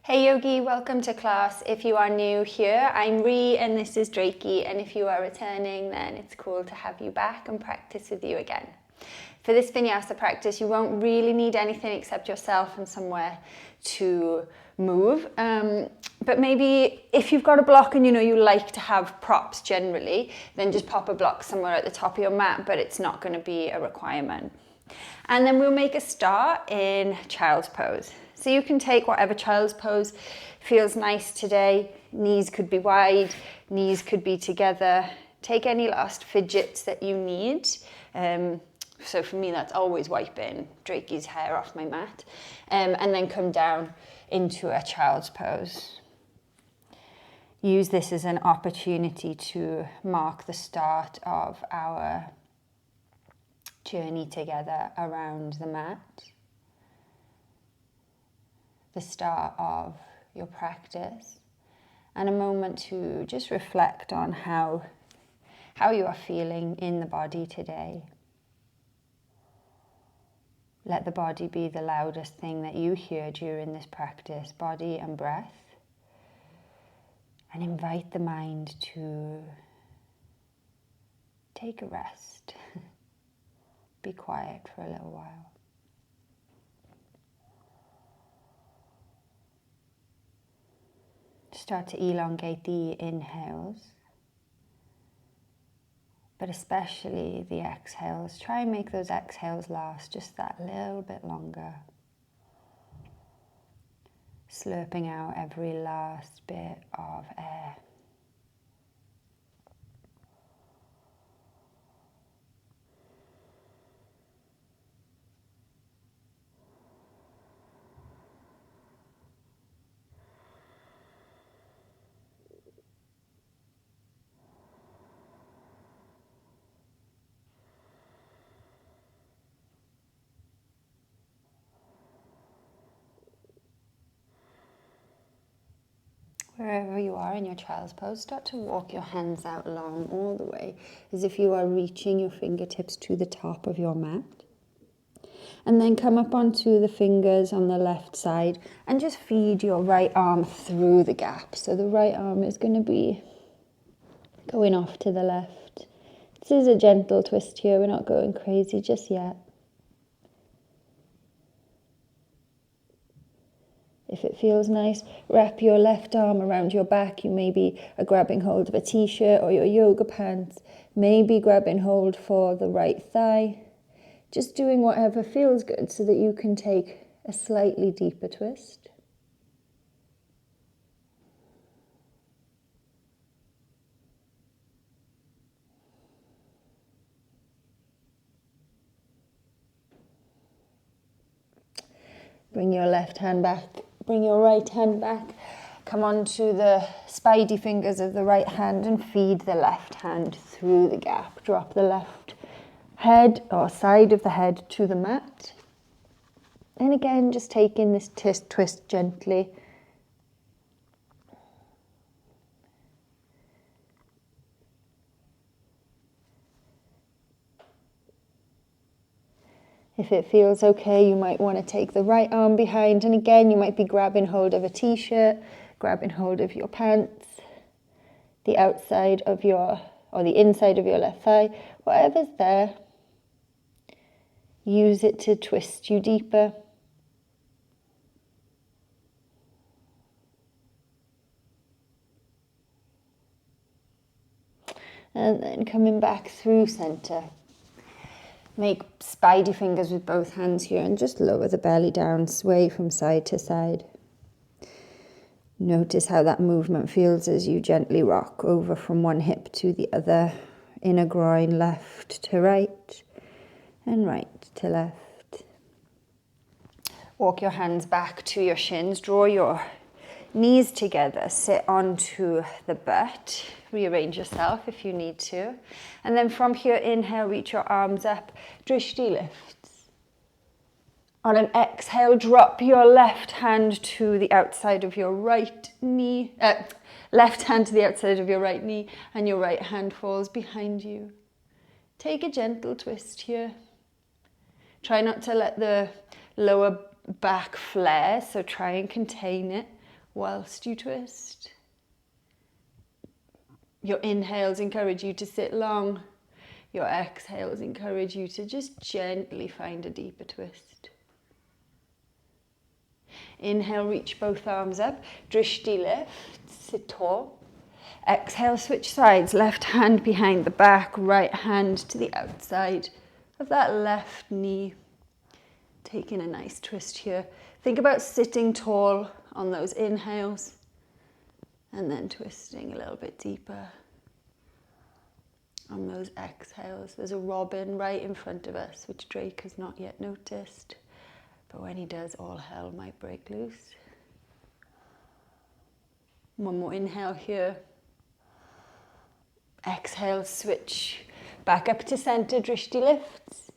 Hey Yogi, welcome to class. If you are new here, I'm Rhi and this is Drake, and if you are returning, then it's cool to have you back and practice with you again. For this Vinyasa practice, you won't really need anything except yourself and somewhere to move. But maybe if you've got a block and you like to have props generally, then just pop a block somewhere at the top of your mat, but it's not going to be a requirement. And then we'll make a start in child's pose. So you can take whatever child's pose feels nice today. Knees could be wide, knees could be together. Take any last fidgets that you need. So for me, that's always wiping Drakey's hair off my mat. And then come down into a child's pose. Use this as an opportunity to mark the start of our journey together around the mat. The start of your practice, and a moment to just reflect on how you are feeling in the body today. Let the body be the loudest thing that you hear during this practice, body and breath, and invite the mind to take a rest. Be quiet for a little while. Start to elongate the inhales, but especially the exhales. Try and make those exhales last just that little bit longer. Slurping out every last bit of air. Wherever you are in your child's pose, start to walk your hands out long all the way, as if you are reaching your fingertips to the top of your mat. And then come up onto the fingers on the left side and just feed your right arm through the gap. So the right arm is going to be going off to the left. This is a gentle twist here, we're not going crazy just yet. If it feels nice, wrap your left arm around your back. You maybe are grabbing hold of a t-shirt or your yoga pants, maybe grabbing hold for the right thigh. Just doing whatever feels good so that you can take a slightly deeper twist. Bring your left hand back. Bring your right hand back. Come onto the spidey fingers of the right hand and feed the left hand through the gap. Drop the left head or side of the head to the mat. And again, just taking this twist gently. If it feels okay, you might want to take the right arm behind, and again, you might be grabbing hold of a t-shirt, grabbing hold of your pants, the outside of or the inside of your left thigh, whatever's there. Use it to twist you deeper. And then coming back through center. Make spidey fingers with both hands here and just lower the belly down, sway from side to side. Notice how that movement feels as you gently rock over from one hip to the other. Inner groin left to right and right to left. Walk your hands back to your shins. Draw your knees together. Sit onto the butt. Rearrange yourself if you need to. And then from here, inhale, reach your arms up. Drishti lifts. On an exhale, drop your left hand to the outside of your right knee. Left hand to the outside of your right knee, and your right hand falls behind you. Take a gentle twist here. Try not to let the lower back flare, so try and contain it. whilst you twist. Your inhales encourage you to sit long. Your exhales encourage you to just gently find a deeper twist. Inhale, reach both arms up. Drishti lift, sit tall. Exhale, switch sides. Left hand behind the back, right hand to the outside of that left knee. Taking a nice twist here. Think about sitting tall on those inhales and then twisting a little bit deeper on those exhales. There's a robin right in front of us, which Drake has not yet noticed. But when he does, all hell might break loose. One more inhale here. Exhale, switch back up to center, drishti lifts.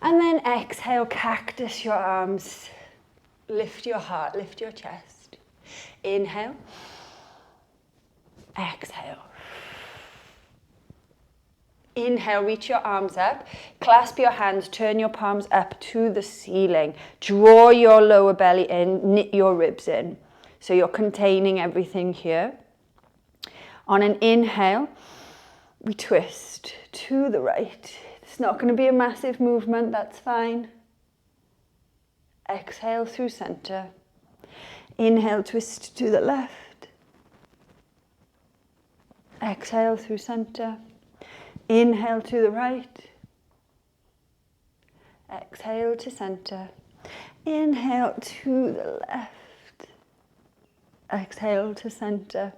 And then exhale, cactus your arms. Lift your heart, lift your chest. Inhale. Exhale. Inhale, reach your arms up, clasp your hands, turn your palms up to the ceiling. Draw your lower belly in, knit your ribs in. So you're containing everything here. On an inhale, we twist to the right. It's not going to be a massive movement, that's fine. Exhale through center. Inhale, twist to the left. Exhale through center. Inhale to the right. Exhale to center. Inhale to the left. Exhale to center.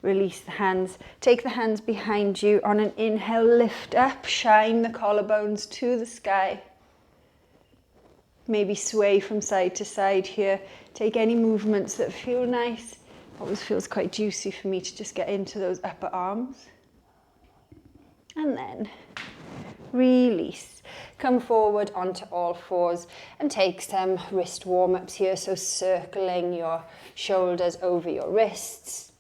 Release the hands. Take the hands behind you. On an inhale, lift up. Shine the collarbones to the sky. Maybe sway from side to side here. Take any movements that feel nice. Always feels quite juicy for me to just get into those upper arms. And then release. Come forward onto all fours and take some wrist warm-ups here. So circling your shoulders over your wrists.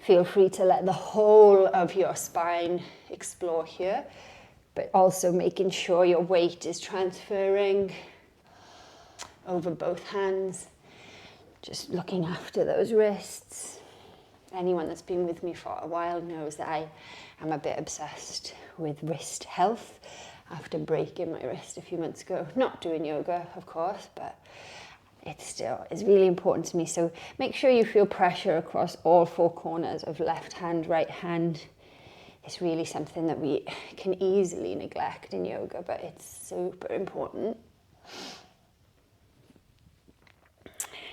Feel free to let the whole of your spine explore here, but also making sure your weight is transferring over both hands. Just looking after those wrists. Anyone that's been with me for a while knows that I am a bit obsessed with wrist health after breaking my wrist a few months ago. Not doing yoga, of course, but it still is really important to me. So make sure you feel pressure across all four corners of left hand, right hand. It's really something that we can easily neglect in yoga, but it's super important.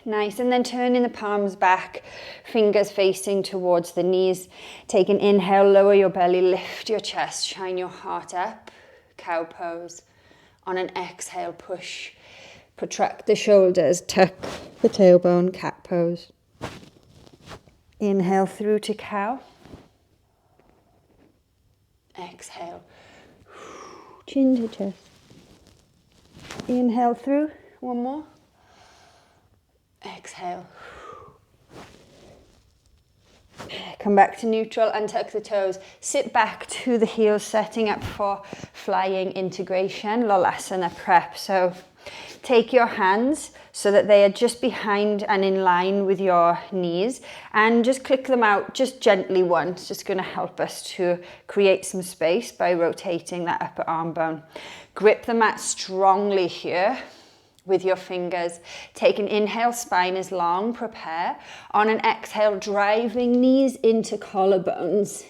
Nice, and then turning the palms back, fingers facing towards the knees. Take an inhale, lower your belly, lift your chest, shine your heart up, cow pose. On an exhale, push, protract the shoulders, tuck the tailbone, cat pose. Inhale through to cow. Exhale, chin to chest. Inhale through, one more. Exhale. Come back to neutral, untuck the toes, sit back to the heels, setting up for flying integration, Lolasana prep. So take your hands so that they are just behind and in line with your knees, and just click them out just gently once. Just going to help us to create some space by rotating that upper arm bone. Grip the mat strongly here with your fingers. Take an inhale, spine is long, prepare. On an exhale, driving knees into collarbones.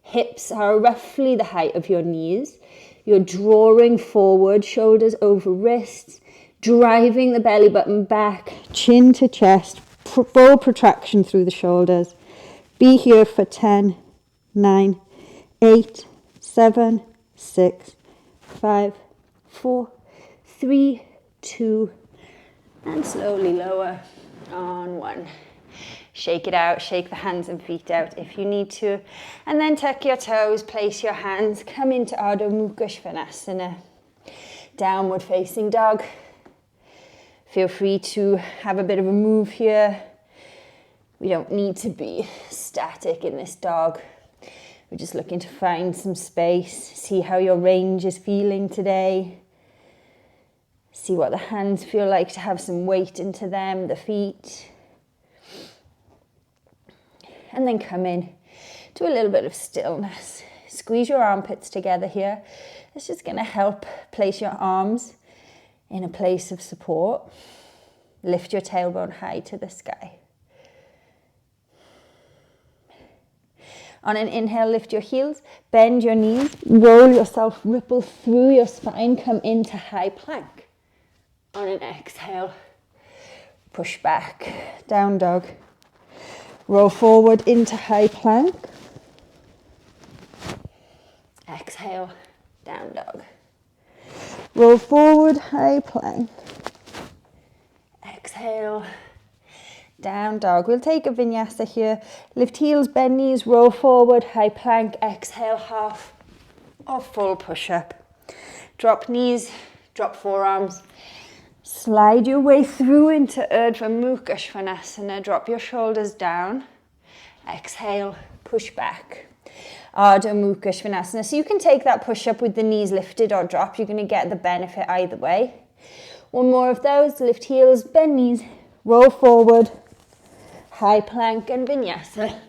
Hips are roughly the height of your knees. You're drawing forward, shoulders over wrists, driving the belly button back, chin to chest, full protraction through the shoulders. Be here for 10, 9, 8, 7, 6, 5, 4, 3, 2, and slowly lower on 1. Shake it out, shake the hands and feet out if you need to, and then tuck your toes, place your hands, come into Ardha Mukha Svanasana, downward facing dog. Feel free to have a bit of a move here. We don't need to be static in this dog. We're just looking to find some space, see how your range is feeling today. See what the hands feel like to have some weight into them, the feet. and then come in to a little bit of stillness. Squeeze your armpits together here. It's just going to help place your arms in a place of support. Lift your tailbone high to the sky. On an inhale, lift your heels, bend your knees, roll yourself, ripple through your spine, come into high plank. On an exhale, push back, down dog. Roll forward into high plank. Exhale, down dog. Roll forward, high plank. Exhale, down dog. We'll take a vinyasa here. Lift heels, bend knees, roll forward, high plank. Exhale, half or full push-up. Drop knees, drop forearms. Slide your way through into Urdhva Mukha Svanasana. Drop your shoulders down. Exhale, push back. Ardha Mukha Svanasana. So you can take that push-up with the knees lifted or dropped. You're going to get the benefit either way. One more of those. Lift heels, bend knees, roll forward. High plank and vinyasa.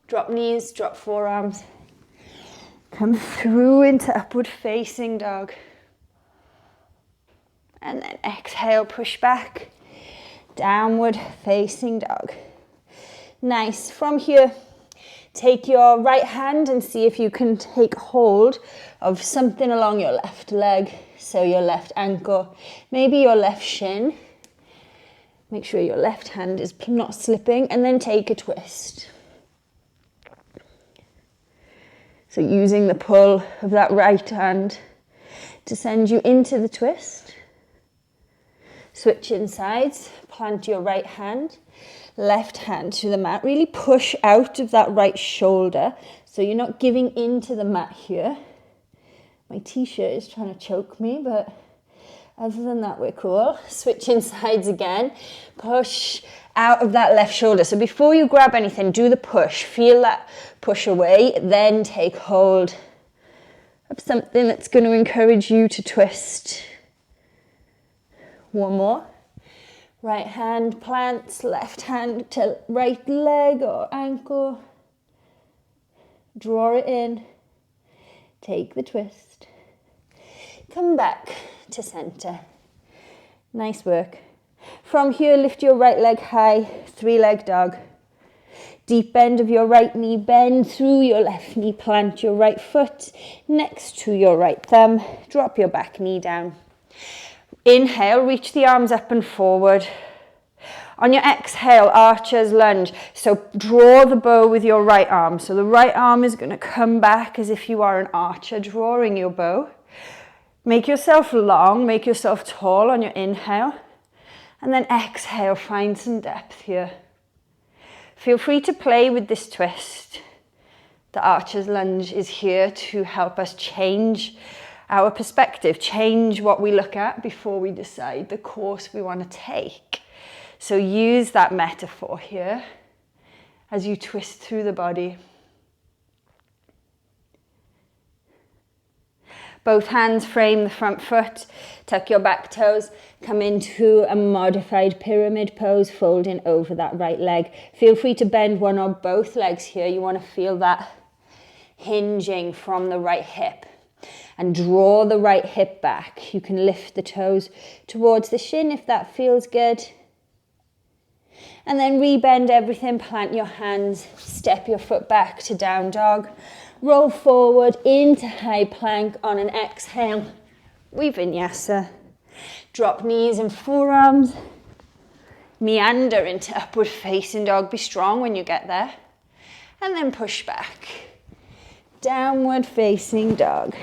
Drop knees, drop forearms. Come through into upward facing dog. And then exhale, push back. Downward facing dog. Nice. From here, take your right hand and see if you can take hold of something along your left leg. So your left ankle, maybe your left shin. Make sure your left hand is not slipping, and then take a twist. So using the pull of that right hand to send you into the twist. Switch in sides, plant your right hand, left hand to the mat. Really push out of that right shoulder so you're not giving into the mat here. My t-shirt is trying to choke me, but other than that, we're cool. Switch in sides again. Push out of that left shoulder. So before you grab anything, do the push. Feel that push away. Then take hold of something that's going to encourage you to twist. One more. Right hand plants, left hand to right leg or ankle. Draw it in. Take the twist. Come back to center. Nice work. From here, lift your right leg high, three-leg dog. Deep bend of your right knee, bend through your left knee, plant your right foot next to your right thumb. Drop your back knee down. Inhale, reach the arms up and forward. On your exhale, archer's lunge. So draw the bow with your right arm. So the right arm is going to come back as if you are an archer drawing your bow. Make yourself long, make yourself tall on your inhale. And then exhale, find some depth here. Feel free to play with this twist. The archer's lunge is here to help us change our perspective, change what we look at before we decide the course we want to take. So use that metaphor here as you twist through the body. Both hands frame the front foot, tuck your back toes, come into a modified pyramid pose, folding over that right leg. Feel free to bend one or both legs here. You want to feel that hinging from the right hip. And draw the right hip back. You can lift the toes towards the shin if that feels good. And then rebend everything, plant your hands, step your foot back to down dog. Roll forward into high plank. On an exhale, we vinyasa. Drop knees and forearms. Meander into upward facing dog. Be strong when you get there. And then push back. Downward facing dog.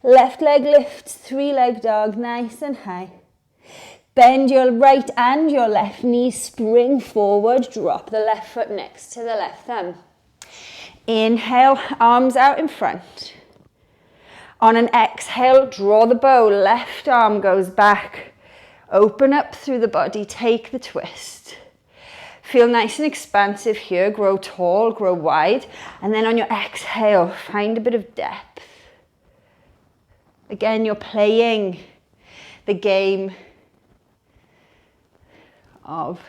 Left leg lifts, three-leg dog, nice and high. Bend your right and your left knee, spring forward, drop the left foot next to the left thumb. Inhale, arms out in front. On an exhale, draw the bow, left arm goes back. Open up through the body, take the twist. Feel nice and expansive here, grow tall, grow wide. And then on your exhale, find a bit of depth. Again, you're playing the game of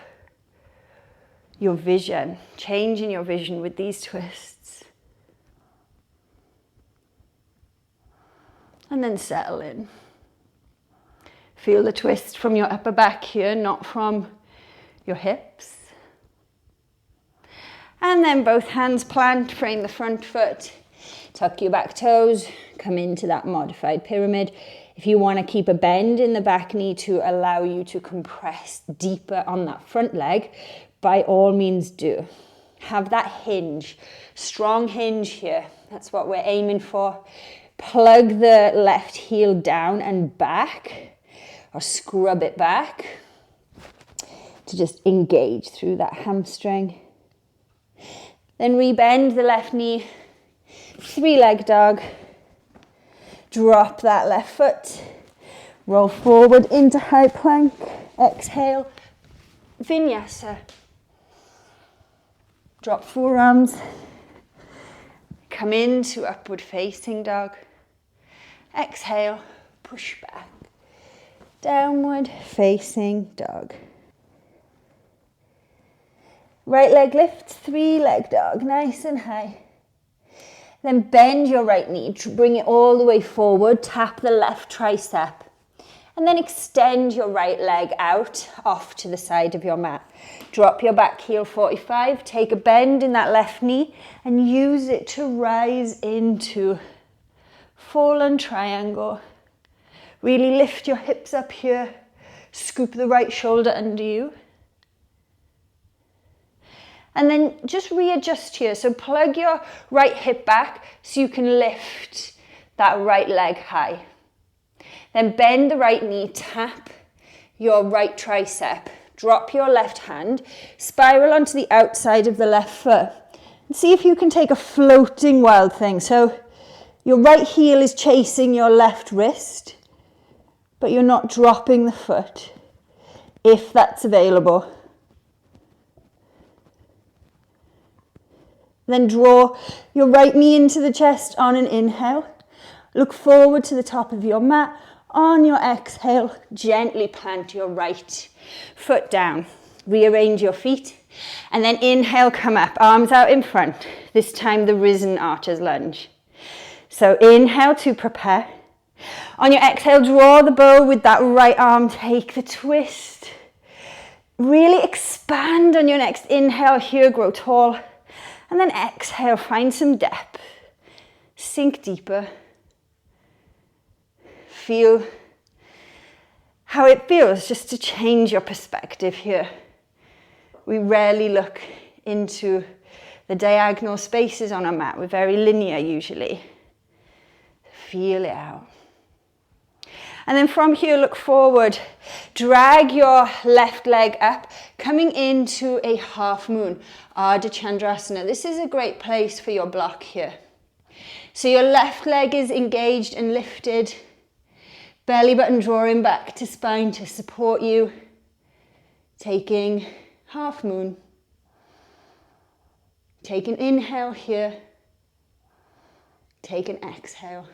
your vision, changing your vision with these twists. And then settle in. Feel the twist from your upper back here, not from your hips. And then both hands plant, frame the front foot, tuck your back toes, come into that modified pyramid. If you want to keep a bend in the back knee to allow you to compress deeper on that front leg, by all means do. Have that hinge, strong hinge here. That's what we're aiming for. Plug the left heel down and back, or scrub it back to just engage through that hamstring. Then rebend the left knee, 3-leg dog. Drop that left foot, roll forward into high plank, exhale, Vinyasa. Drop forearms, come into upward facing dog, exhale, push back, downward facing dog. Right leg lift, 3-leg dog, nice and high. Then bend your right knee, bring it all the way forward, tap the left tricep. And then extend your right leg out off to the side of your mat. Drop your back heel 45, take a bend in that left knee and use it to rise into fallen triangle. Really lift your hips up here, scoop the right shoulder under you. And then just readjust here. So plug your right hip back so you can lift that right leg high. Then bend the right knee, tap your right tricep. Drop your left hand, spiral onto the outside of the left foot. And see if you can take a floating wild thing. So your right heel is chasing your left wrist, but you're not dropping the foot, if that's available. Then draw your right knee into the chest on an inhale. Look forward to the top of your mat. On your exhale, gently plant your right foot down. Rearrange your feet. And then inhale, come up, arms out in front. This time the risen archer's lunge. So inhale to prepare. On your exhale, draw the bow with that right arm. Take the twist. Really expand on your next inhale here, grow tall. And then exhale, find some depth. Sink deeper. Feel how it feels just to change your perspective here. We rarely look into the diagonal spaces on our mat. We're very linear usually. Feel it out. And then from here, look forward. Drag your left leg up, coming into a half moon, Ardha Chandrasana. This is a great place for your block here. So your left leg is engaged and lifted. Belly button drawing back to spine to support you. Taking half moon. Take an inhale here. Take an exhale.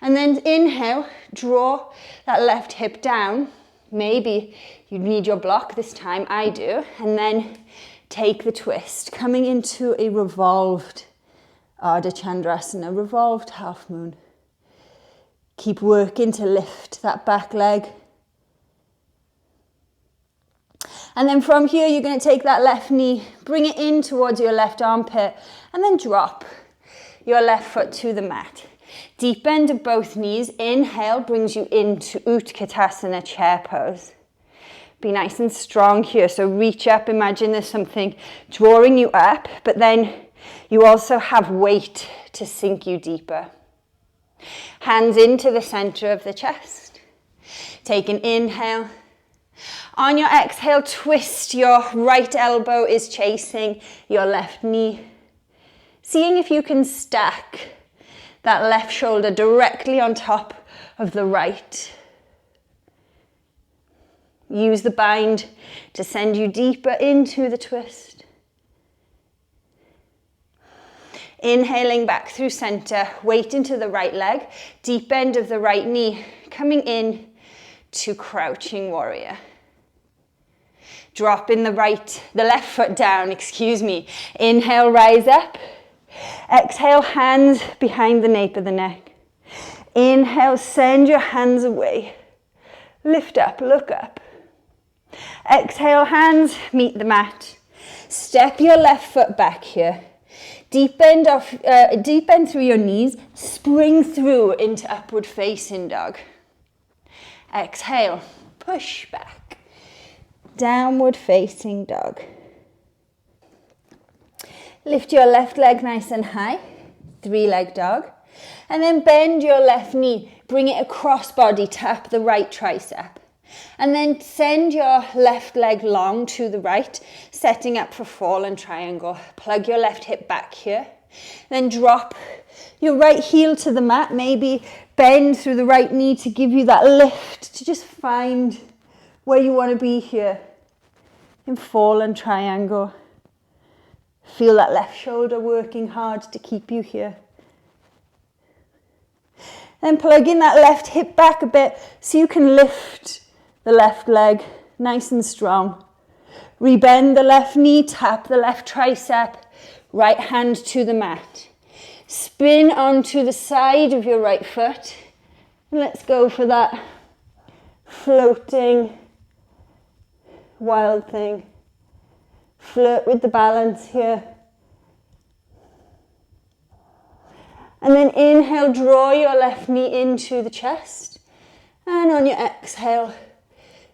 And then inhale, draw that left hip down. Maybe you need your block this time, I do. And then take the twist, coming into a revolved Ardha Chandrasana, revolved half moon. Keep working to lift that back leg. And then from here, you're going to take that left knee, bring it in towards your left armpit, and then drop your left foot to the mat. Deep bend of both knees. Inhale brings you into Utkatasana, chair pose. Be nice and strong here. So reach up, imagine there's something drawing you up, but then you also have weight to sink you deeper. Hands into the center of the chest. Take an inhale. On your exhale, twist. Your right elbow is chasing your left knee. Seeing if you can stack that left shoulder directly on top of the right. Use the bind to send you deeper into the twist. Inhaling back through center, weight into the right leg, deep bend of the right knee, coming in to crouching warrior. Dropping the left foot down, excuse me. Inhale, rise up. Exhale, hands behind the nape of the neck. Inhale, send your hands away. Lift up, look up. Exhale, hands meet the mat. Step your left foot back here. Deep bend through your knees. Spring through into upward facing dog. Exhale, push back. Downward facing dog. Lift your left leg nice and high, 3-leg dog. And then bend your left knee, bring it across body, tap the right tricep. And then send your left leg long to the right, setting up for fallen triangle. Plug your left hip back here. Then drop your right heel to the mat, maybe bend through the right knee to give you that lift, to just find where you want to be here. In fallen triangle. Feel that left shoulder working hard to keep you here. Then plug in that left hip back a bit so you can lift the left leg nice and strong. Rebend the left knee, tap the left tricep, right hand to the mat. Spin onto the side of your right foot. And let's go for that floating wild thing. Flirt with the balance here. And then inhale, draw your left knee into the chest. And on your exhale,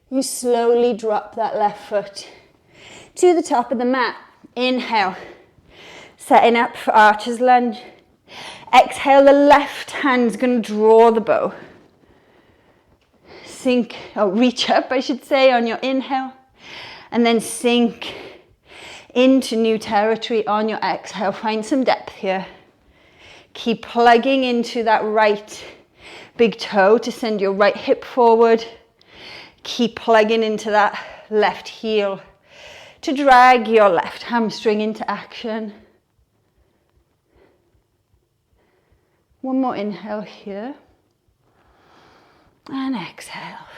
you slowly drop that left foot to the top of the mat. Inhale, setting up for Archer's Lunge. Exhale, the left hand's going to draw the bow. Reach up, I should say, on your inhale. And then sink into new territory on your exhale. Find some depth here. Keep plugging into that right big toe to send your right hip forward. Keep plugging into that left heel to drag your left hamstring into action. One more inhale here. And exhale.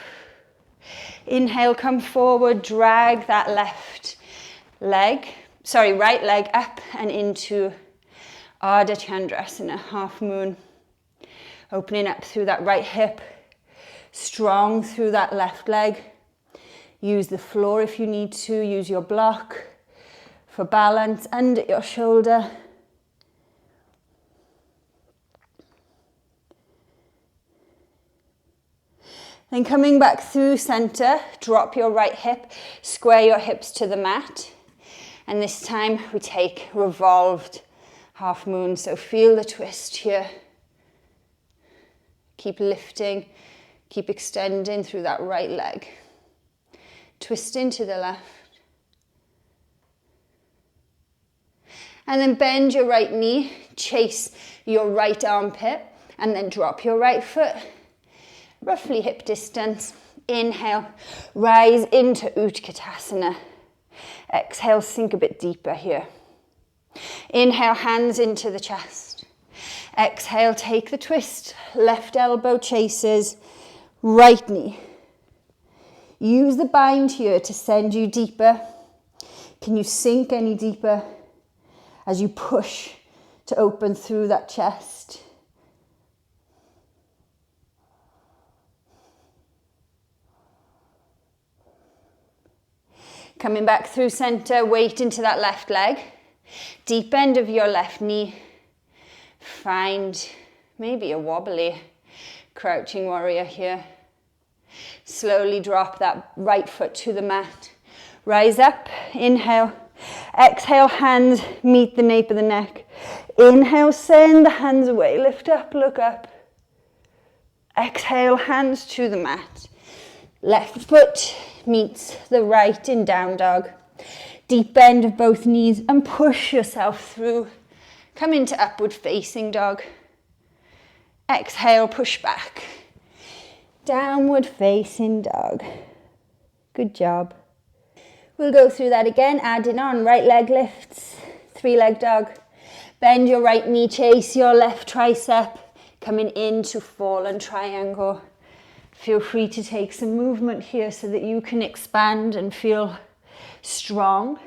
Inhale, come forward, drag that right leg up and into Ardha Chandrasana, half moon. Opening up through that right hip, strong through that left leg. Use the floor if you need to, use your block for balance under your shoulder. Then coming back through center, drop your right hip, square your hips to the mat. And this time we take revolved half moon. So feel the twist here. Keep lifting, keep extending through that right leg. Twist into the left. And then bend your right knee, chase your right armpit, and then drop your right foot. Roughly hip distance. Inhale, rise into Utkatasana. Exhale, sink a bit deeper here. Inhale, hands into the chest. Exhale, take the twist. Left elbow chases right knee. Use the bind here to send you deeper. Can you sink any deeper as you push to open through that chest? Coming back through center, weight into that left leg. Deep end of your left knee. Find maybe a wobbly crouching warrior here. Slowly drop that right foot to the mat. Rise up, inhale. Exhale, hands meet the nape of the neck. Inhale, send the hands away. Lift up, look up. Exhale, hands to the mat. Left foot meets the right in down dog. Deep bend of both knees and push yourself through. Come into upward facing dog. Exhale, push back. Downward facing dog. Good job. We'll go through that again, adding on right leg lifts, 3-leg dog. Bend your right knee, chase your left tricep, coming into fallen triangle. Feel free to take some movement here so that you can expand and feel strong.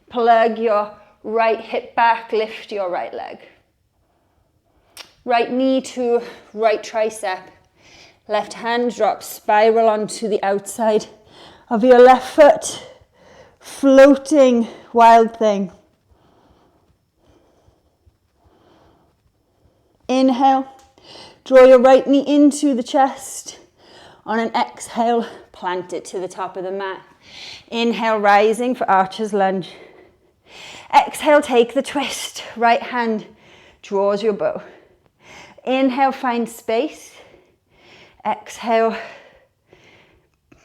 Plug your right hip back, lift your right leg. Right knee to right tricep. Left hand drops, spiral onto the outside of your left foot. Floating wild thing. Inhale, draw your right knee into the chest. On an exhale, plant it to the top of the mat. Inhale, rising for Archer's Lunge. Exhale, take the twist. Right hand draws your bow. Inhale, find space. Exhale,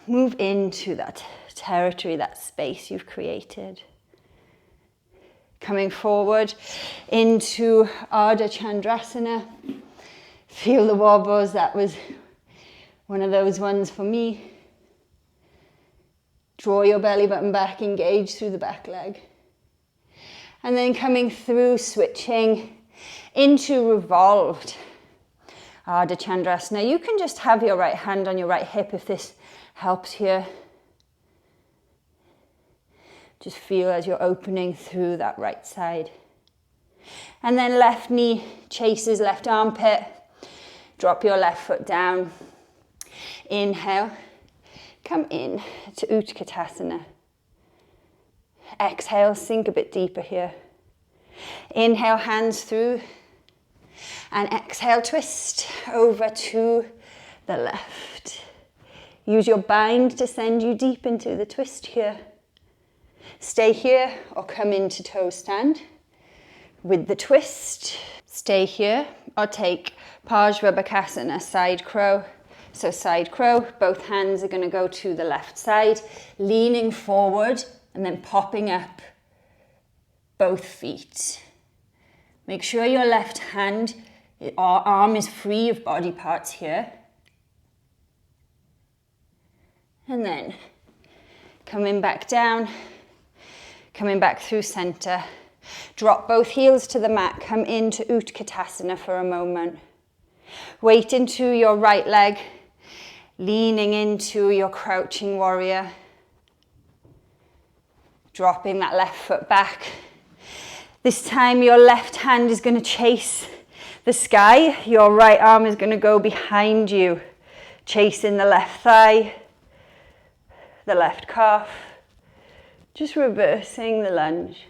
move into that territory, that space you've created. Coming forward into Ardha Chandrasana. Feel the wobbles. That was one of those ones for me. Draw your belly button back, engage through the back leg. And then coming through, switching into Revolved. Ardha Chandrasana. You can just have your right hand on your right hip if this helps here. Just feel as you're opening through that right side. And then left knee chases left armpit. Drop your left foot down. Inhale. Come in to Utkatasana. Exhale, sink a bit deeper here. Inhale, hands through. And exhale, twist over to the left. Use your bind to send you deep into the twist here. Stay here or come into toe stand with the twist. Stay here or take Parivrita, side crow. So side crow, both hands are going to go to the left side, leaning forward and then popping up both feet. Make sure your left hand or arm is free of body parts here. And then coming back down, coming back through center. Drop both heels to the mat, come into Utkatasana for a moment. Weight into your right leg, leaning into your crouching warrior. Dropping that left foot back. This time your left hand is going to chase the sky. Your right arm is going to go behind you, chasing the left thigh, the left calf. Just reversing the lunge.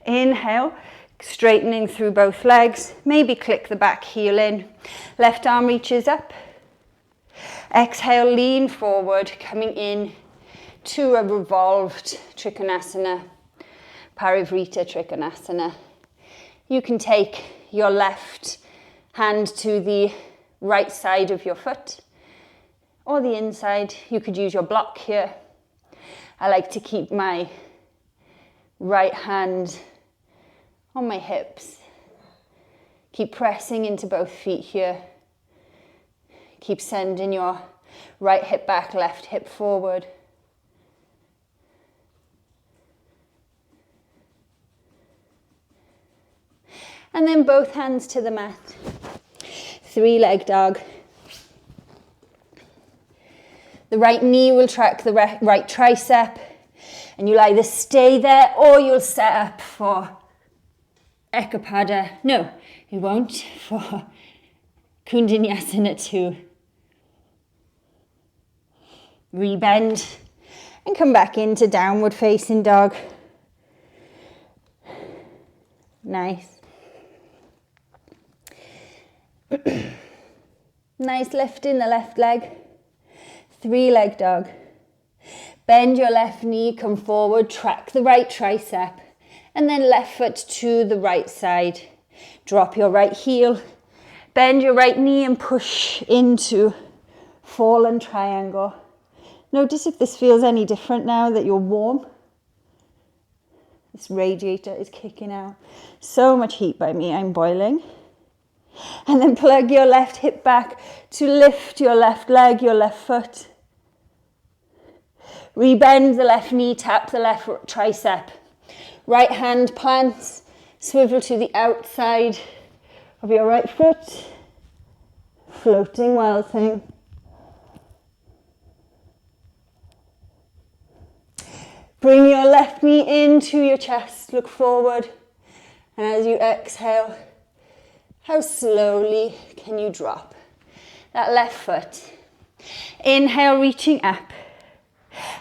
Inhale, straightening through both legs. Maybe click the back heel in. Left arm reaches up. Exhale, lean forward, coming in to a revolved Trikanasana, Parivrita Trikanasana. You can take your left hand to the right side of your foot or the inside. You could use your block here. I like to keep my right hand on my hips. Keep pressing into both feet here. Keep sending your right hip back, left hip forward. And then both hands to the mat. 3-leg dog. The right knee will track the right tricep, and you'll either stay there or you'll set up for Ekapada. No, you won't, for Kundinasana 2. Rebend and come back into downward facing dog. Nice. Nice lift in the left leg. 3-leg dog. Bend your left knee, come forward, track the right tricep, and then left foot to the right side. Drop your right heel, bend your right knee and push into fallen triangle. Notice if this feels any different now that you're warm. This radiator is kicking out. So much heat by me, I'm boiling. And then plug your left hip back to lift your left leg, your left foot. Rebend the left knee, tap the left tricep. Right hand plants, swivel to the outside of your right foot. Floating wild thing. Bring your left knee into your chest, look forward. And as you exhale, how slowly can you drop that left foot? Inhale, reaching up.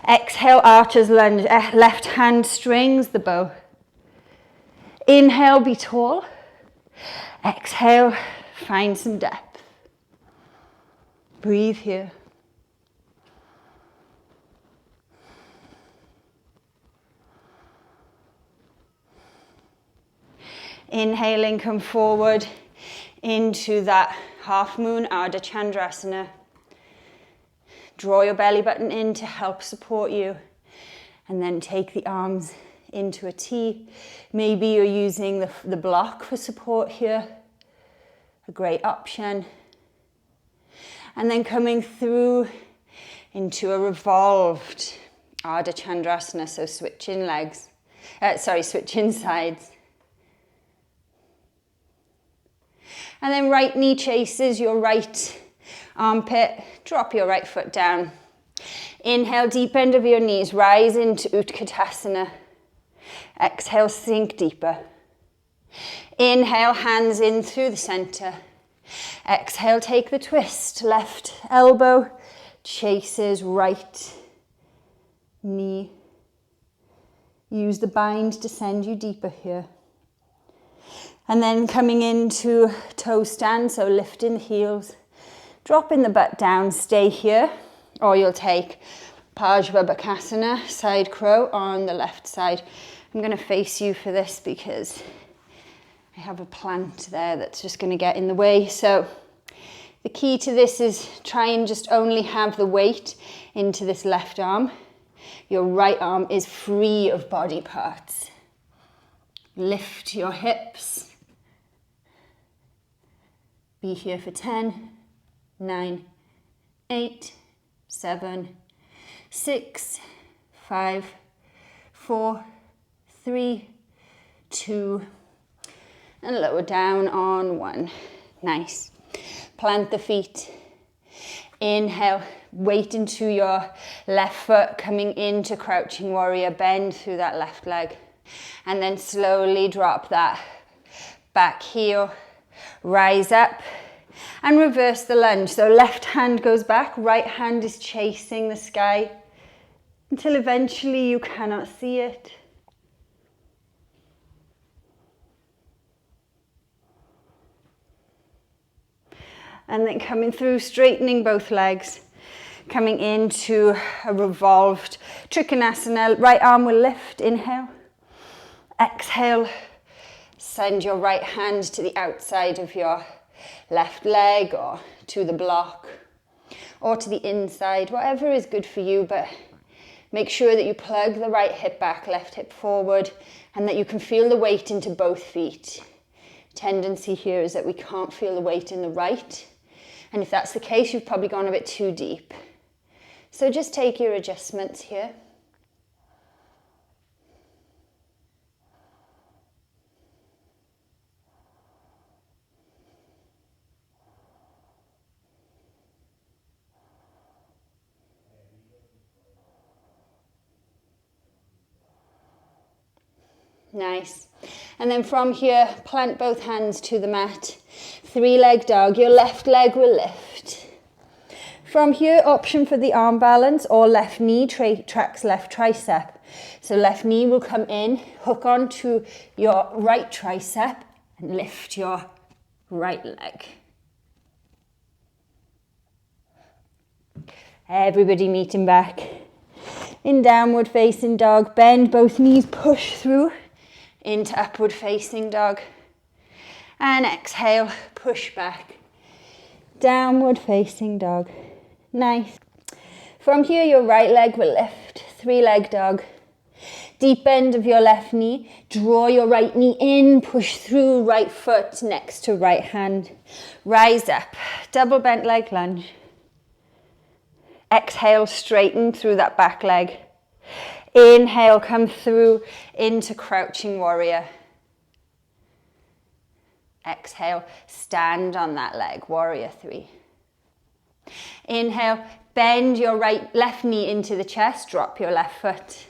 Exhale, arches lunge. Left hand strings the bow. Inhale, be tall. Exhale, find some depth. Breathe here. Inhaling, come forward into that half moon Ardha Chandrasana. Draw your belly button in to help support you. And then take the arms into a T. Maybe you're using the block for support here. A great option. And then coming through into a revolved Ardha Chandrasana. So switching legs. Switching sides. And then right knee chases your right armpit. Drop your right foot down. Inhale, deep end of your knees. Rise into Utkatasana. Exhale, sink deeper. Inhale, hands in through the center. Exhale, take the twist. Left elbow chases right knee. Use the bind to send you deeper here. And then coming into toe stand, so lifting the heels, dropping the butt down, stay here, or you'll take Parivrita, side crow on the left side. I'm going to face you for this because I have a plant there that's just going to get in the way. So the key to this is try and just only have the weight into this left arm. Your right arm is free of body parts. Lift your hips. Be here for 10, 9, 8, 7, 6, 5, 4, 3, 2, and lower down on 1. Nice. Plant the feet. Inhale, weight into your left foot, coming into crouching warrior, bend through that left leg. And then slowly drop that back heel. Rise up and reverse the lunge. So left hand goes back, right hand is chasing the sky until eventually you cannot see it. And then coming through, straightening both legs, coming into a revolved Trikanasana. Right arm will lift, inhale. Exhale. Send your right hand to the outside of your left leg or to the block or to the inside, whatever is good for you, but make sure that you plug the right hip back, left hip forward, and that you can feel the weight into both feet. Tendency here is that we can't feel the weight in the right, and if that's the case, you've probably gone a bit too deep. So just take your adjustments here. Nice. And then from here, plant both hands to the mat. 3-leg dog. Your left leg will lift. From here, option for the arm balance or left knee tracks left tricep. So left knee will come in, hook onto your right tricep and lift your right leg. Everybody meeting back. In downward facing dog, bend both knees, push through into upward facing dog. And exhale, push back. Downward facing dog. Nice. From here, your right leg will lift. 3-leg dog. Deep bend of your left knee. Draw your right knee in, push through right foot next to right hand. Rise up. Double bent leg lunge. Exhale, straighten through that back leg. Inhale, come through into crouching warrior. Exhale, stand on that leg, warrior 3. Inhale, bend your left knee into the chest, drop your left foot.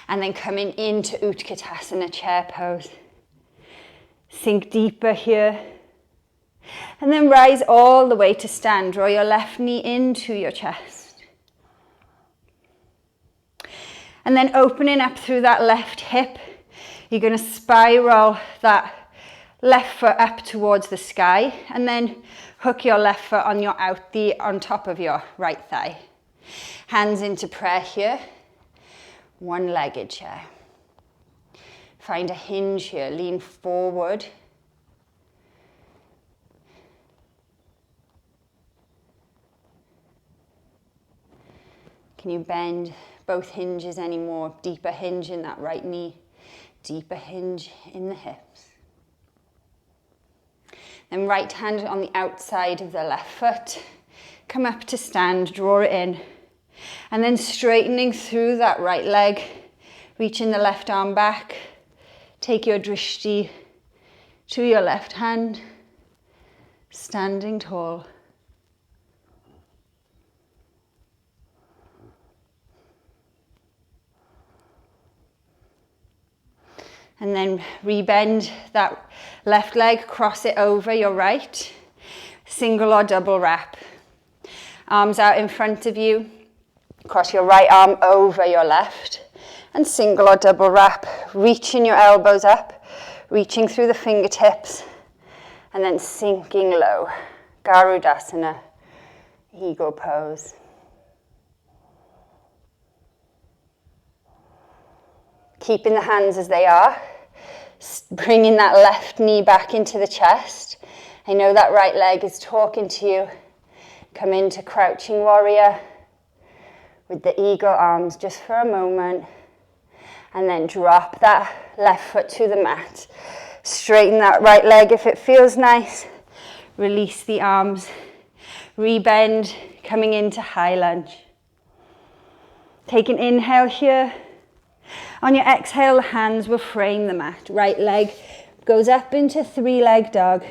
And then coming into Utkatasana, chair pose. Sink deeper here. And then rise all the way to stand. Draw your left knee into your chest. And then opening up through that left hip, you're going to spiral that left foot up towards the sky, and then hook your left foot on top of your right thigh. Hands into prayer here. One-legged chair. Find a hinge here. Lean forward. Can you bend both hinges anymore? Deeper hinge in that right knee. Deeper hinge in the hips. Then right hand on the outside of the left foot. Come up to stand, draw it in. And then straightening through that right leg, reaching the left arm back. Take your drishti to your left hand, standing tall. And then rebend that left leg, cross it over your right. Single or double wrap. Arms out in front of you. Cross your right arm over your left. And single or double wrap. Reaching your elbows up. Reaching through the fingertips. And then sinking low. Garudasana. Eagle pose. Keeping the hands as they are, bringing that left knee back into the chest. I know that right leg is talking to you. Come into crouching warrior with the eagle arms just for a moment. And then drop that left foot to the mat. Straighten that right leg if it feels nice. Release the arms. Rebend, coming into high lunge. Take an inhale here. On your exhale, hands will frame the mat. Right leg goes up into three-leg dog.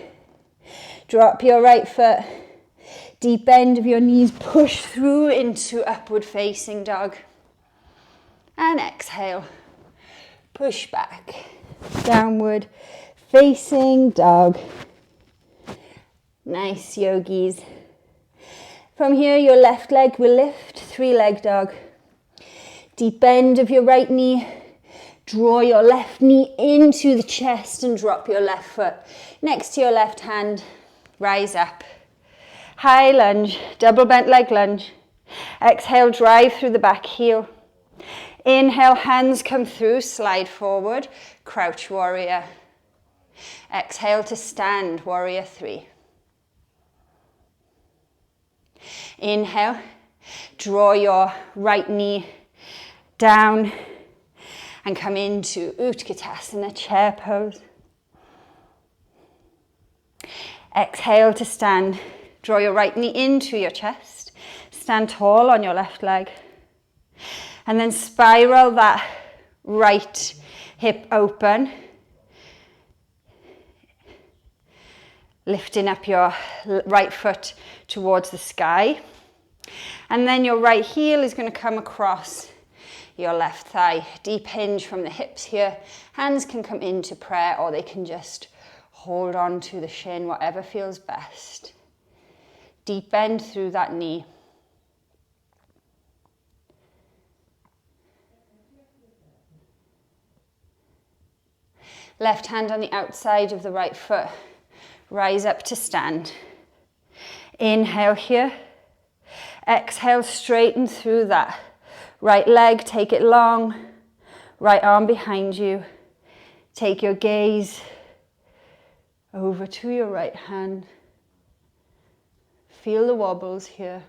Drop your right foot. Deep bend of your knees, push through into upward facing dog. And exhale. Push back. Downward facing dog. Nice, yogis. From here, your left leg will lift, three-leg dog. Deep bend of your right knee. Draw your left knee into the chest and drop your left foot next to your left hand. Rise up. High lunge, double bent leg lunge. Exhale, drive through the back heel. Inhale, hands come through, slide forward, crouch warrior. Exhale to stand, warrior three. Inhale, draw your right knee down and come into Utkatasana, chair pose. Exhale to stand. Draw your right knee into your chest. Stand tall on your left leg. And then spiral that right hip open. Lifting up your right foot towards the sky. And then your right heel is going to come across your left thigh. Deep hinge from the hips here. Hands can come into prayer or they can just hold on to the shin, whatever feels best. Deep bend through that knee. Left hand on the outside of the right foot. Rise up to stand. Inhale here. Exhale, straighten through that right leg, take it long. Right arm behind you. Take your gaze over to your right hand. Feel the wobbles here.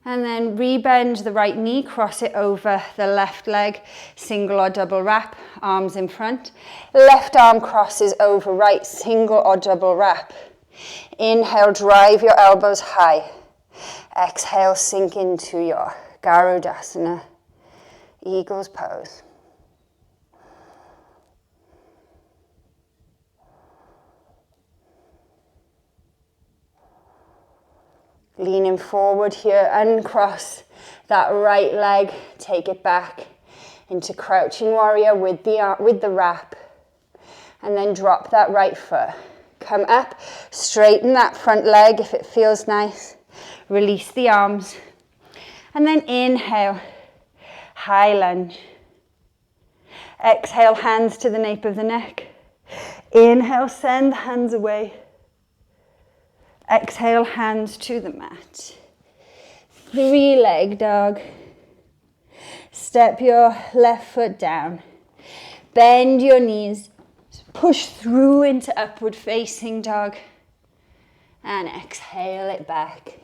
And then rebend the right knee, cross it over the left leg, single or double wrap, arms in front. Left arm crosses over right, single or double wrap. Inhale, drive your elbows high. Exhale, sink into your Garudasana, Eagle's pose. Leaning forward here, uncross that right leg, take it back into crouching warrior with the wrap, and then drop that right foot. Come up, straighten that front leg if it feels nice, release the arms, and then inhale, high lunge. Exhale, hands to the nape of the neck. Inhale, send the hands away. Exhale, hands to the mat. 3-leg dog. Step your left foot down. Bend your knees. Push through into upward facing dog. And exhale it back.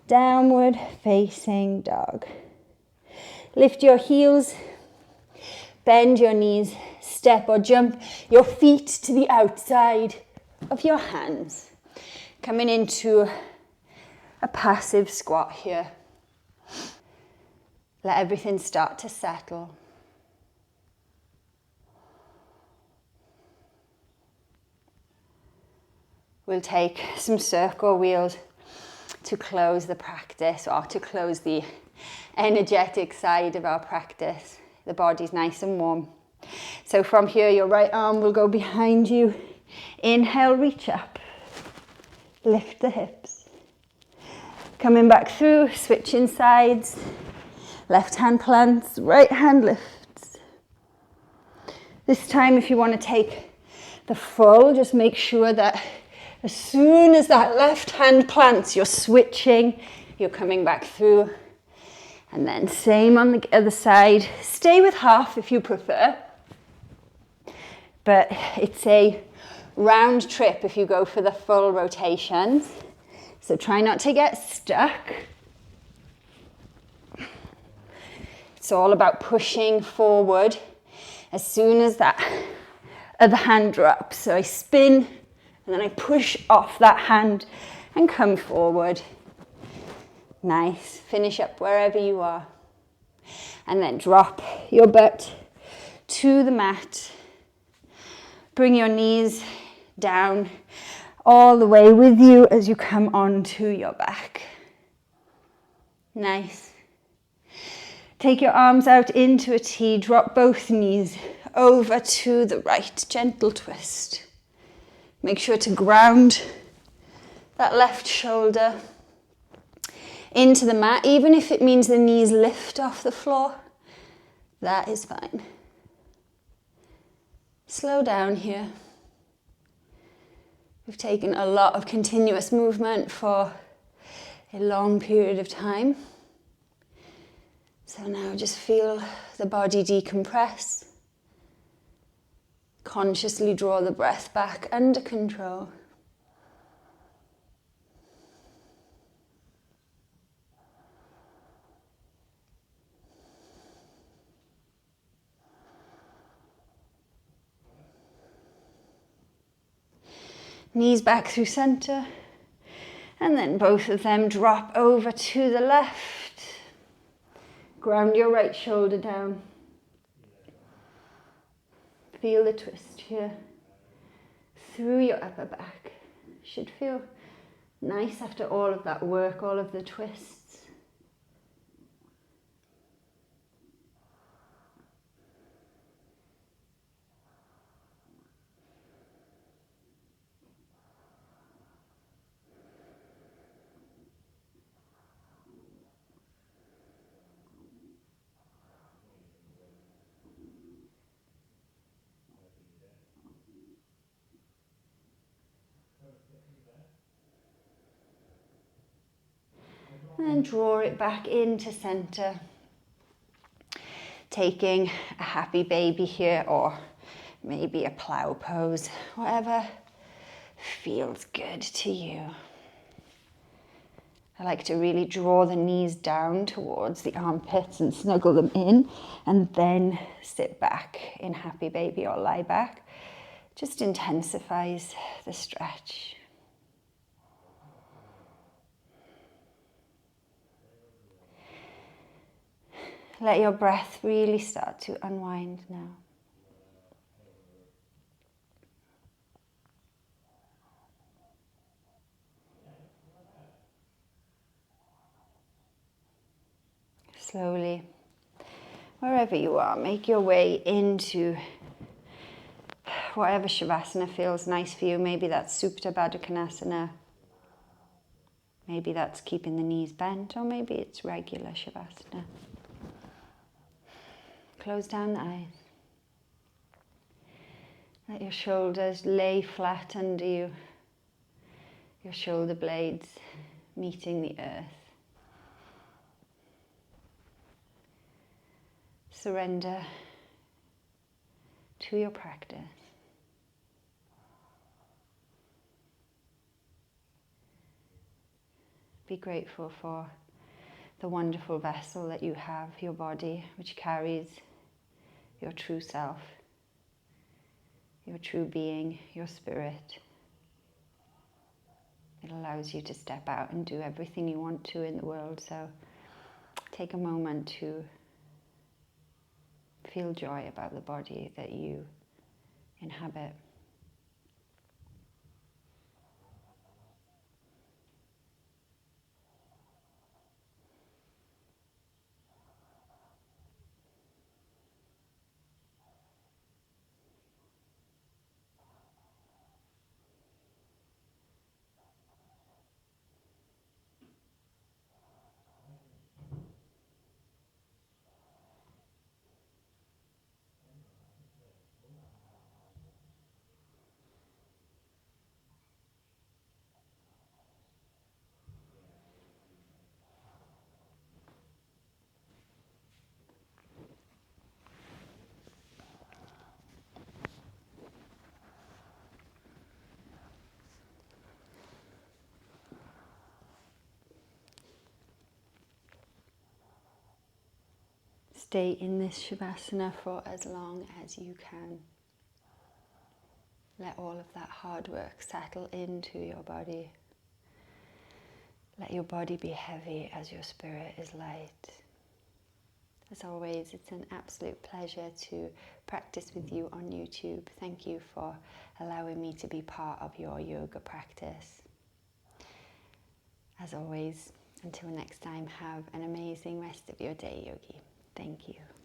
Downward facing dog. Lift your heels. Bend your knees. Step or jump your feet to the outside of your hands. Coming into a passive squat here. Let everything start to settle. We'll take some circle wheels to close the practice, or to close the energetic side of our practice. The body's nice and warm. So from here, your right arm will go behind you. Inhale, reach up. Lift the hips. Coming back through, switching sides. Left hand plants, right hand lifts. This time, if you want to take the full, just make sure that as soon as that left hand plants, you're switching, you're coming back through. And then same on the other side. Stay with half if you prefer. But it's a round trip if you go for the full rotations. So try not to get stuck. It's all about pushing forward as soon as that other hand drops. So I spin and then I push off that hand and come forward. Nice. Finish up wherever you are. And then drop your butt to the mat. Bring your knees down all the way with you as you come onto your back. Nice. Take your arms out into a T. Drop both knees over to the right. Gentle twist. Make sure to ground that left shoulder into the mat, even if it means the knees lift off the floor, that is fine. Slow down here. We've taken a lot of continuous movement for a long period of time. So now just feel the body decompress. Consciously draw the breath back under control. Knees back through center, and then both of them drop over to the left. Ground your right shoulder down. Feel the twist here through your upper back. Should feel nice after all of that work, all of the twists. And then draw it back into center. Taking a happy baby here, or maybe a plow pose, whatever feels good to you. I like to really draw the knees down towards the armpits and snuggle them in, and then sit back in happy baby or lie back. Just intensifies the stretch. Let your breath really start to unwind now. Slowly, wherever you are, make your way into whatever Shavasana feels nice for you. Maybe that's Supta Baddha Konasana. Maybe that's keeping the knees bent, or maybe it's regular Shavasana. Close down the eyes. Let your shoulders lay flat under you. Your shoulder blades meeting the earth. Surrender to your practice. Be grateful for the wonderful vessel that you have, your body, which carries your true self, your true being, your spirit. It allows you to step out and do everything you want to in the world. So take a moment to feel joy about the body that you inhabit. Stay in this Shavasana for as long as you can. Let all of that hard work settle into your body. Let your body be heavy as your spirit is light. As always, it's an absolute pleasure to practice with you on YouTube. Thank you for allowing me to be part of your yoga practice. As always, until next time, have an amazing rest of your day, yogi. Thank you.